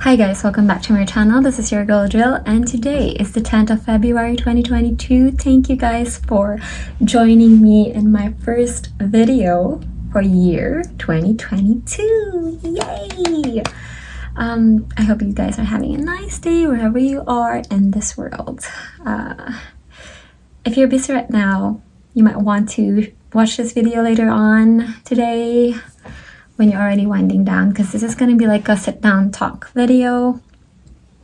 Hi guys, welcome back to my channel. This is your girl Jill, and today is the 10th of February 2022. Thank you guys for joining me in my first video for year 2022. Yay! I hope you guys are having a nice day wherever you are in this world. If you're busy right now, you might want to watch this video later on today when you're already winding down, because this is going to be like a sit down talk video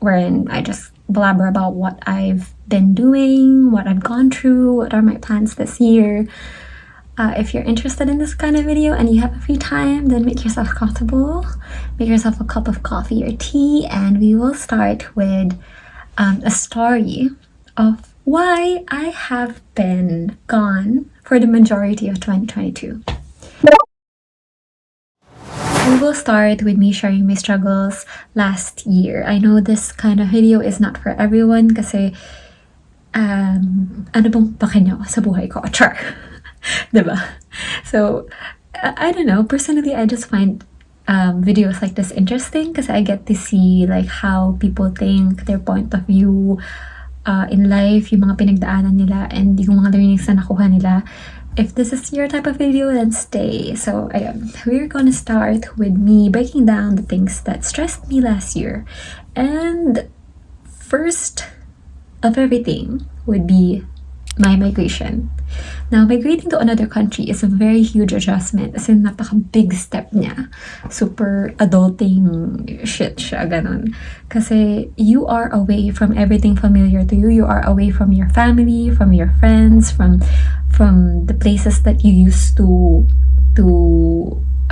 wherein I just blabber about what I've been doing, what I've gone through, what are my plans this year. If you're interested in this kind of video and you have a free time, then make yourself comfortable, make yourself a cup of coffee or tea, and we will start with a story of why I have been gone for the majority of 2022. We will start with me sharing my struggles last year. I know this kind of video is not for everyone kasi ano bang pake nyo sa buhay ko? Char! Diba? So, I don't know. Personally, I just find videos like this interesting kasi I get to see like how people think, their point of view in life, yung mga pinagdaanan nila, and yung mga learnings na nakuha nila. If this is your type of video, then stay. So we're gonna start with me breaking down the things that stressed me last year. And first of everything would be my migration. Now, migrating to another country is a very huge adjustment. As in, napaka-big step niya. Super adulting shit siya, ganun. Kasi you are away from everything familiar to you. You are away from your family, from your friends, from the places that you used to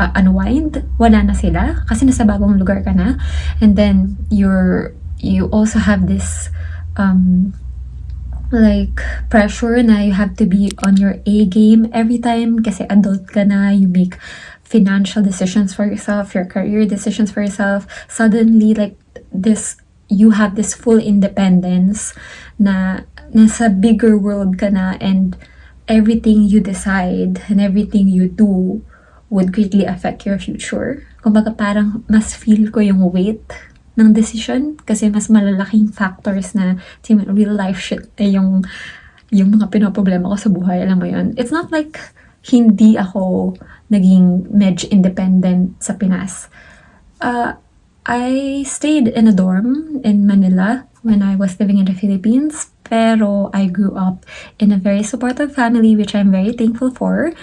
unwind. Wala na sila kasi nasa bagong lugar ka na. And then you also have this like pressure na you have to be on your A game every time kasi adult ka na, you make financial decisions for yourself, your career decisions for yourself. Suddenly, like this, you have this full independence na nasa bigger world ka na, and everything you decide and everything you do would greatly affect your future. Kumbaga parang mas feel ko yung weight ng decision kasi mas malalaking factors na real life shit yung mga pinoproblema ko sa buhay, alam mo yun. It's not like hindi ako naging medj independent sa Pinas. I stayed in a dorm in Manila when I was living in the Philippines, pero I grew up in a very supportive family, which I'm very thankful for.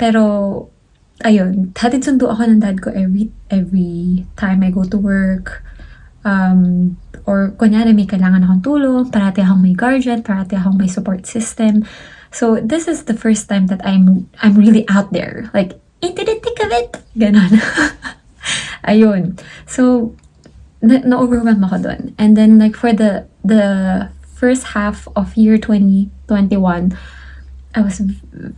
Pero ayun, hatid sundo ako ng dad ko every time I go to work. Or kunyari may kailangan akong tulong, parati akong may guardian, parati akong may support system. So this is the first time that I'm really out there, like into the thick of it, ganon. Ayun. So na-overwhelm ako dun. And then like for the first half of year 2021, I was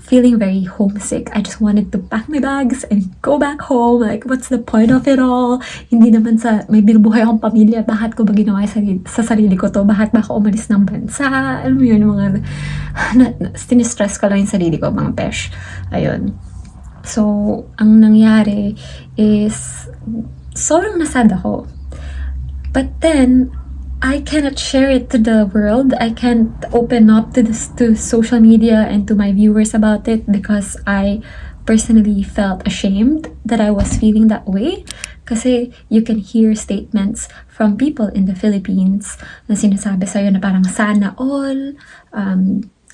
feeling very homesick. I just wanted to pack my bags and go back home. Like, what's the point of it all? Hindi naman may binubuhay akong pamilya. Bakit ko ba ginawa sa sarili ko to? Bakit ba ako umalis ng bansa? Alam mo yun, mga sinistress ko lang yung sarili ko, mga pesh. Ayun. So, ang nangyari is sobrang nasad ako. But then, I cannot share it to the world. I can't open up to social media and to my viewers about it because I personally felt ashamed that I was feeling that way. Kasi you can hear statements from people in the Philippines na sinasabi sa'yo na parang sana all,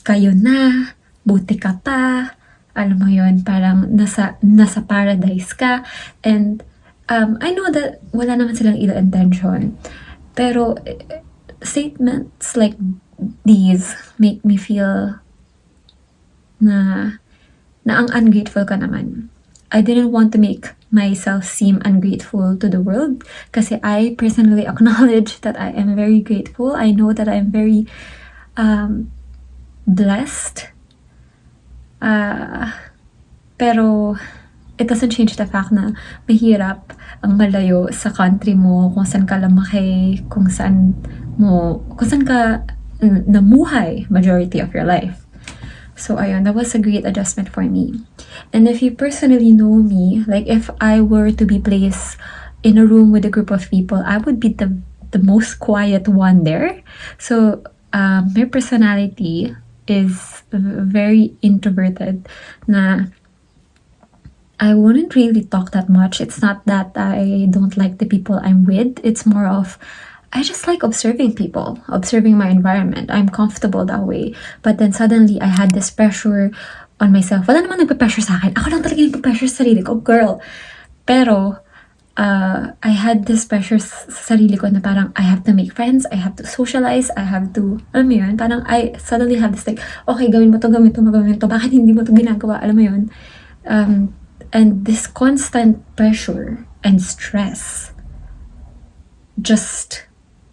kayo na, buti ka pa, alam mo yun, parang nasa paradise ka. And I know that wala naman silang ill intention. Pero statements like these make me feel na ang ungrateful ka naman. I didn't want to make myself seem ungrateful to the world kasi I personally acknowledge that I am very grateful. I know that I am very blessed. Pero it doesn't change the fact na mahirap ang malayo sa country mo, kung saan ka lumaki, kung saan ka namuhay majority of your life. So ayun, that was a great adjustment for me. And if you personally know me, like if I were to be placed in a room with a group of people, I would be the most quiet one there. So my personality is very introverted na I wouldn't really talk that much. It's not that I don't like the people I'm with. It's more of I just like observing people, observing my environment. I'm comfortable that way. But then suddenly, I had this pressure on myself. Wala naman nagpe-pressure sa akin. Ako lang talaga nagpe-pressure sa sarili ko, girl. Pero, I had this pressure sa sarili ko na parang I have to make friends, I have to socialize, I have to, alam mo yun? Parang I suddenly have this like, okay, gawin mo to, gawin to. Bakit hindi mo to ginagawa? Alam mo yun? And this constant pressure and stress just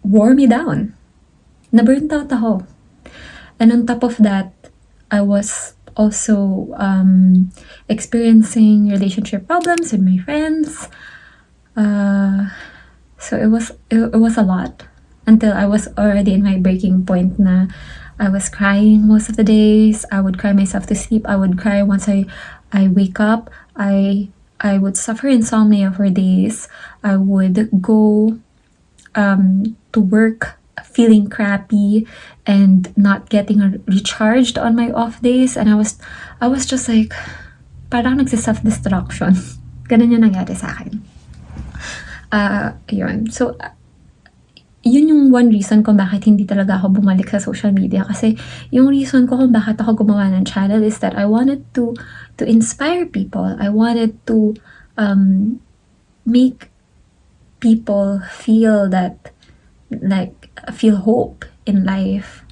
wore me down. Na-burnt out ako. And on top of that, I was also experiencing relationship problems with my friends. So it was a lot until I was already in my breaking point na I was crying most of the days. I would cry myself to sleep. I would cry once I wake up. I would suffer insomnia for days. I would go to work feeling crappy and not getting recharged on my off days, and I was just like parang nagsi-self-destruction. Ganun yung nangyari sa akin. Yun. So, yun yung one reason kung bakit hindi talaga ako bumalik sa social media. Kasi yung reason ko kung bakit ako gumawa ng channel is that I wanted to inspire people. I wanted to make people feel hope in life.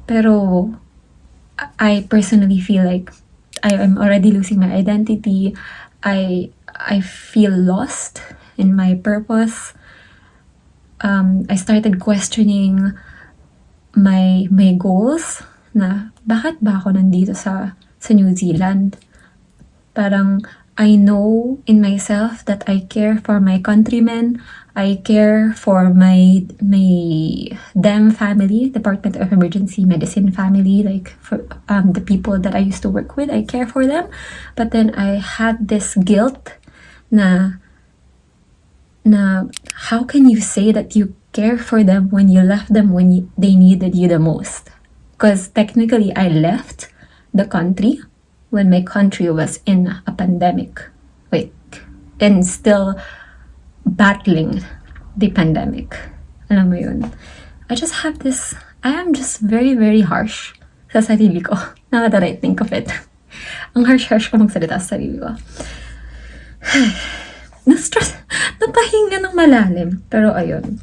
Pero I personally feel like I am already losing my identity. I feel lost in my purpose. I started questioning my goals na bakit ba ako nandito sa New Zealand? Parang I know in myself that I care for my countrymen. I care for my DEM family, Department of Emergency Medicine family, like for the people that I used to work with. I care for them. But then I had this guilt na how can you say that you care for them when you left them when they needed you the most? Because technically I left the country when my country was in a pandemic. And still battling the pandemic. Alam mo yun? I am just very, very harsh sa sarili ko. Now that I think of it. Ang harsh ko magsalita sa sarili ko. Na-stress. Napahinga ng malalim. Pero ayun.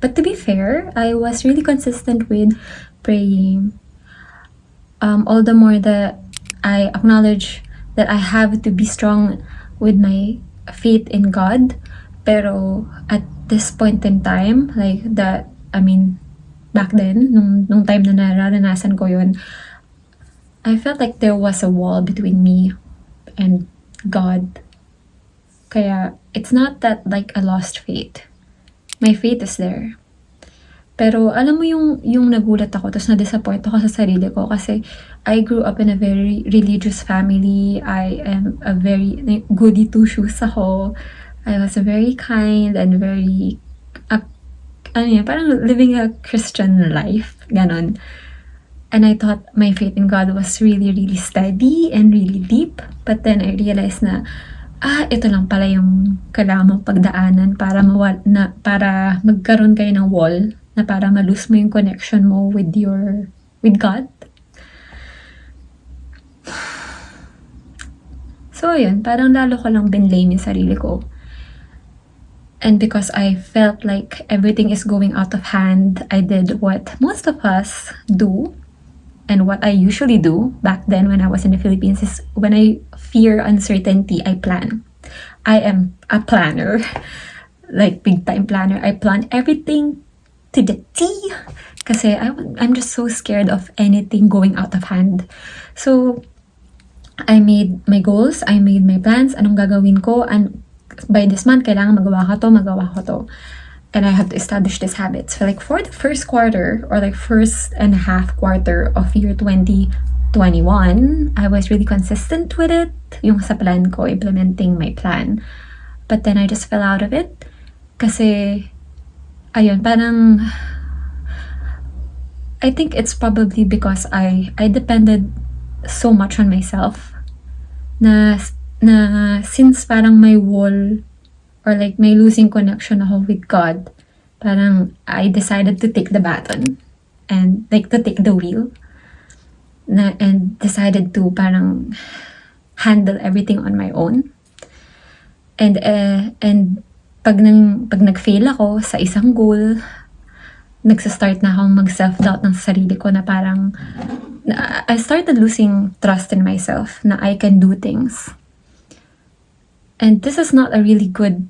But to be fair, I was really consistent with praying. All the more that I acknowledge that I have to be strong with my faith in God. Pero at this point in time, back then, nung time na nararanasan ko yun, I felt like there was a wall between me and God. Kaya, it's not that like I lost faith. My faith is there. Pero alam mo yung nagulat ako, tapos na-disappoint ako sa sarili ko kasi I grew up in a very religious family. I am a very goody two-shoes ako. I was very kind and very, parang living a Christian life, ganon. And I thought my faith in God was really, really steady and really deep. But then I realized na, ito lang pala yung kailangan mong pagdaanan para magkaroon kayo ng wall na para ma-lose mo yung connection mo with God. So, yun, parang lalo ko lang binlame yung sarili ko. And because I felt like everything is going out of hand, I did what most of us do, and what I usually do back then when I was in the Philippines is when I fear uncertainty, I plan. I am a planner, like big time planner. I plan everything to the T kasi I'm just so scared of anything going out of hand. So I made my goals, I made my plans, anong gagawin ko, and by this month, kailangan magawa ko to. And I have to establish these habits. So like for the first quarter, or like first and a half quarter of year 2021, I was really consistent with it, yung sa plan ko, implementing my plan. But then I just fell out of it. Kasi, ayun, parang, I think it's probably because I depended so much on myself na since parang may wall or like may losing connection ako with God, parang I decided to take the baton and like to take the wheel and decided to parang handle everything on my own. And pag nag-fail ako sa isang goal, nagsastart na akong mag-self-doubt ng sarili ko na parang I started losing trust in myself na I can do things. And this is not a really good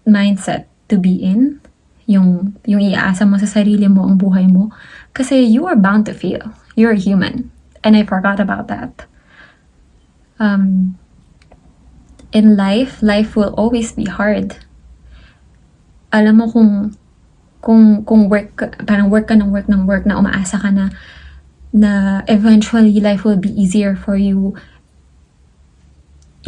mindset to be in. Yung iaasa mo sa sarili mo ang buhay mo. Kasi you are bound to fail. You're a human. And I forgot about that. In life will always be hard. Alam mo kung work, parang work ka ng work na umaasa ka na eventually life will be easier for you.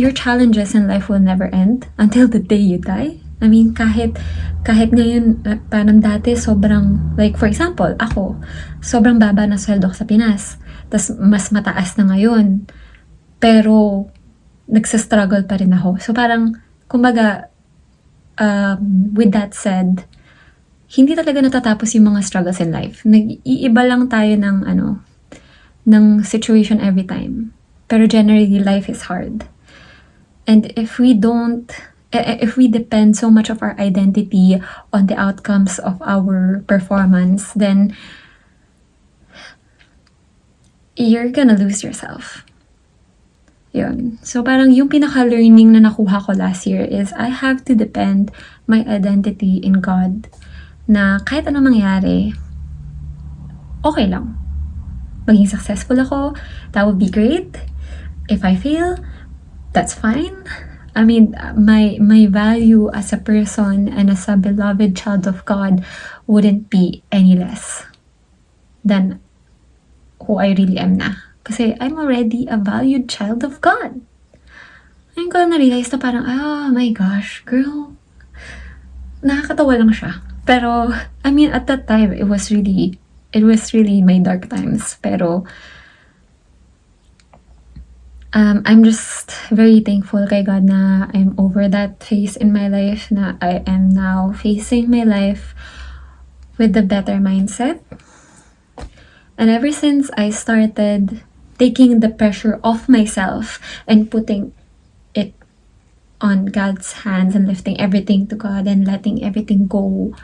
Your challenges in life will never end until the day you die. I mean, kahit ngayon, parang dati sobrang, like for example, ako, sobrang baba na sweldo ko sa Pinas. Tas mas mataas na ngayon. Pero, nagsastruggle pa rin ako. So parang, kumbaga, with that said, hindi talaga natatapos yung mga struggles in life. Nag-iiba lang tayo ng situation every time. Pero generally, life is hard. And if we depend so much of our identity on the outcomes of our performance, then you're gonna lose yourself. Yun. So parang yung pinaka-learning na nakuha ko last year is I have to depend my identity in God. Na kahit anong mangyari, okay lang. Maging successful ako, that would be great. If I fail, that's fine. I mean, my value as a person and as a beloved child of God wouldn't be any less than who I really am na. Kasi I'm already a valued child of God. Ngayon ko lang na-realize na parang, oh my gosh, girl, nakakatawa lang siya. Pero, I mean, at that time, it was really my dark times. Pero, I'm just very thankful kay God na I'm over that phase in my life, na I am now facing my life with a better mindset. And ever since I started taking the pressure off myself and putting it on God's hands and lifting everything to God and letting everything go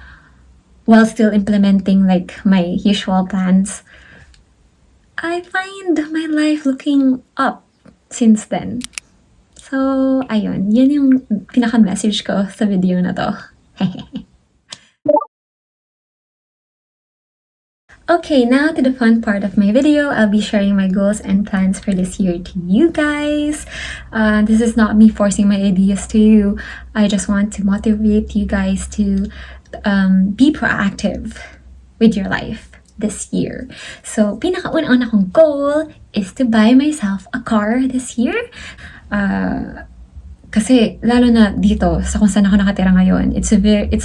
while still implementing like my usual plans, I find my life looking up since then. So, ayun. Yun yung pinaka-message ko sa video na to. Okay, now to the fun part of my video. I'll be sharing my goals and plans for this year to you guys. This is not me forcing my ideas to you. I just want to motivate you guys to be proactive with your life this year. So, pinakauna-una kong goal is to buy myself a car this year. Kasi lalo na dito sa kung saan ako nakatira ngayon, it's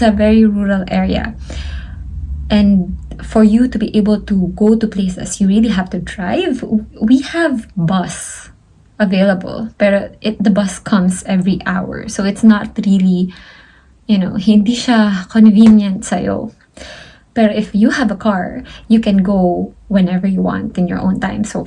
a very rural area. And for you to be able to go to places, you really have to drive. We have bus available, pero the bus comes every hour. So it's not really, hindi siya convenient sa'yo. Pero if you have a car, you can go whenever you want in your own time. So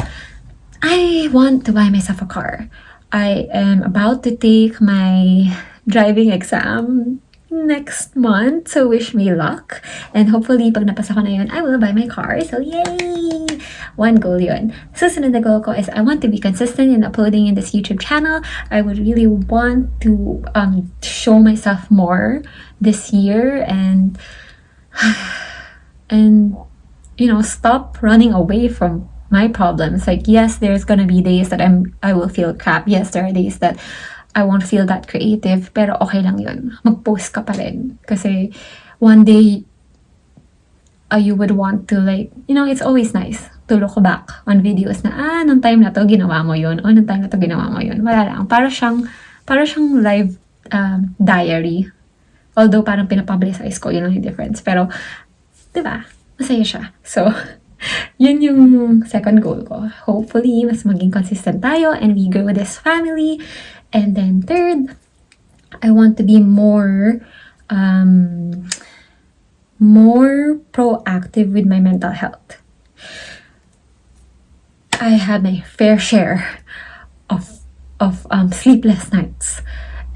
I want to buy myself a car. I am about to take my driving exam next month, so wish me luck. And hopefully, pag napasa ko na yun, I will buy my car. So, yay! One goal yun. Susunod na goal ko is I want to be consistent in uploading in this YouTube channel. I would really want to show myself more this year and stop running away from my problems. Like, yes, there's gonna be days that I will feel crap. Yes, there are days that I won't feel that creative, pero okay lang yun. Mag-post ka pa rin. Kasi one day, you would want to, like, it's always nice to look back on videos na, nung time na to, ginawa mo yun. O, nung time na to, ginawa mo yun. Wala lang. Para siyang live diary. Although, parang pinapublicize ko, yun lang yung difference. Pero, diba? Masaya siya. So, yun yung second goal ko. Hopefully, mas maging consistent tayo and we grow this family. And then third, I want to be more proactive with my mental health. I had my fair share of sleepless nights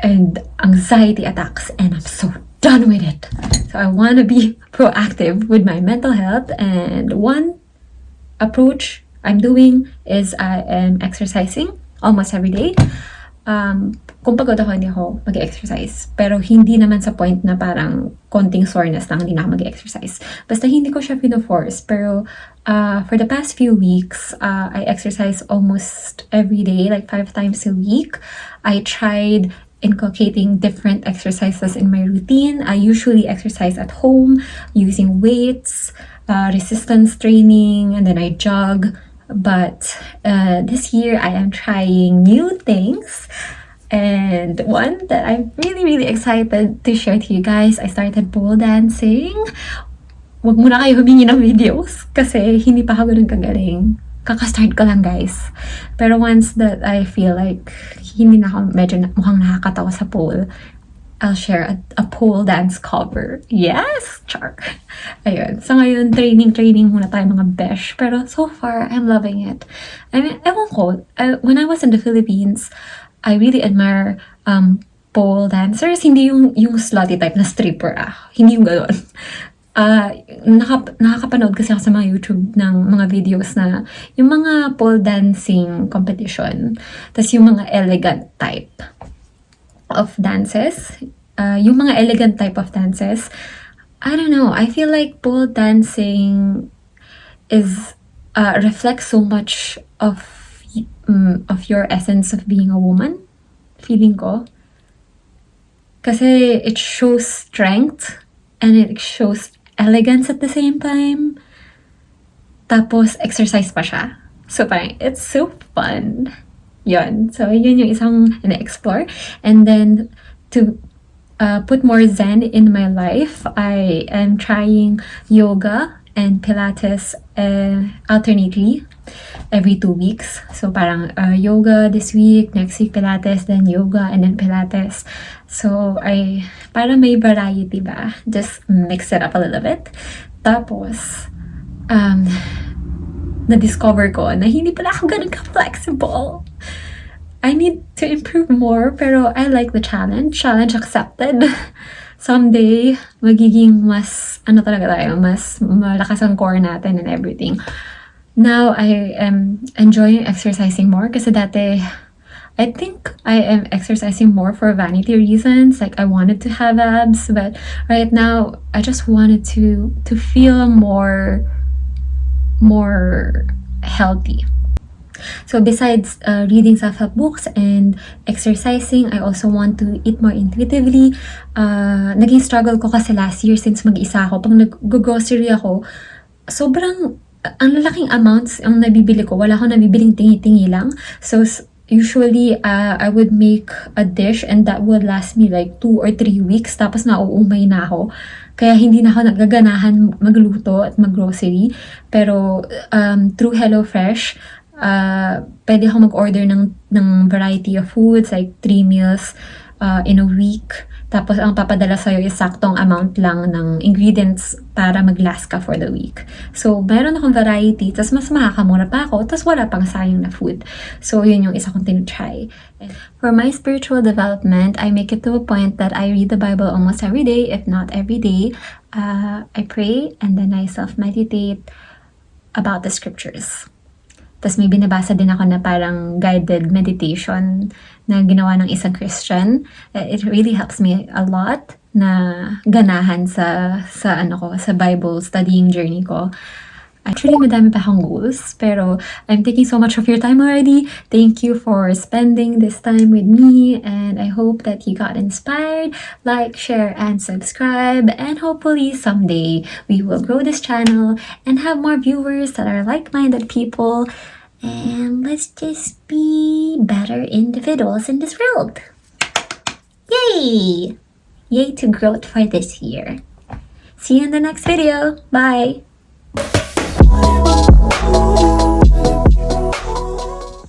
and anxiety attacks, and I'm so done with it. So I want to be proactive with my mental health, and one approach I'm doing is I am exercising almost every day. Kung pagod ako, hindi ako mag-exercise. Pero hindi naman sa point na parang konting soreness lang, hindi na ako mag-exercise. Basta hindi ko siya pino-force. Pero for the past few weeks, I exercise almost every day, like 5 times a week. I tried inculcating different exercises in my routine. I usually exercise at home using weights, resistance training, and then I jog. But this year, I am trying new things. And one that I'm really, really excited to share to you guys, I started pole dancing. Huwag muna kayo humingi ng videos kasi hindi pa ako ganun kagaling. Kaka-start ko lang, guys. Pero once that I feel like hindi na ako medyo mukhang nakakatawa sa pole, I'll share a pole dance cover. Yes! Char! Ayun. So ngayon, training muna tayo mga besh. Pero so far, I'm loving it. I mean, ewan ko, when I was in the Philippines, I really admire pole dancers. Hindi yung slutty type na stripper. Hindi yung gano'n. Nakakapanood kasi ako sa mga YouTube ng mga videos na yung mga pole dancing competition. Tapos yung mga elegant type of dances. Yung mga elegant type of dances, I don't know. I feel like pole dancing is reflects so much of your essence of being a woman, feeling ko. Kasi it shows strength and it shows elegance at the same time. Tapos exercise pa siya. So parang it's so fun. Yun. So yun yung isang na-explore. And then to put more zen in my life, I am trying yoga and Pilates alternately every 2 weeks. So parang yoga this week, next week Pilates, then yoga, and then Pilates. So para may variety ba? Just mix it up a little bit. Tapos, na-discover ko na hindi pala ako ganun ka-flexible. I need to improve more, pero I like the challenge. Challenge accepted. Someday, magiging mas, talaga tayo, mas malakas ang core natin and everything. Now, I am enjoying exercising more kasi dati, I think I am exercising more for vanity reasons. Like, I wanted to have abs, but right now, I just wanted to feel more healthy. So besides reading self-help books and exercising, I also want to eat more intuitively. Naging struggle ko kasi last year since mag-isa ako. Pag nag-grocery ako, sobrang ang lalaking amounts ang nabibili ko. Wala akong nabibiling tingi-tingi lang. So usually, I would make a dish and that would last me like 2 or 3 weeks. Tapos nauumay na ako. Kaya hindi na ako nagaganahan magluto at maggrocery. Pero through HelloFresh, pwede ako mag-order ng variety of foods, like 3 meals in a week. Tapos ang papadala sa'yo is saktong amount lang ng ingredients para mag-last ka for the week. So, meron akong variety, tapos mas makakamura pa ako, tapos wala pang sayang na food. So, yun yung isa kong tinutry. For my spiritual development, I make it to a point that I read the Bible almost every day, if not every day. I pray, and then I self-meditate about the scriptures. Tapos may binabasa din ako na parang guided meditation na ginawa ng isang Christian. It really helps me a lot na ganahan sa Bible studying journey ko. Actually, madami pa akong goals, pero I'm taking so much of your time already. Thank you for spending this time with me, and I hope that you got inspired. Like, share, and subscribe, and hopefully someday we will grow this channel and have more viewers that are like-minded people, and let's just be better individuals in this world. Yay! Yay to growth for this year. See you in the next video. Bye!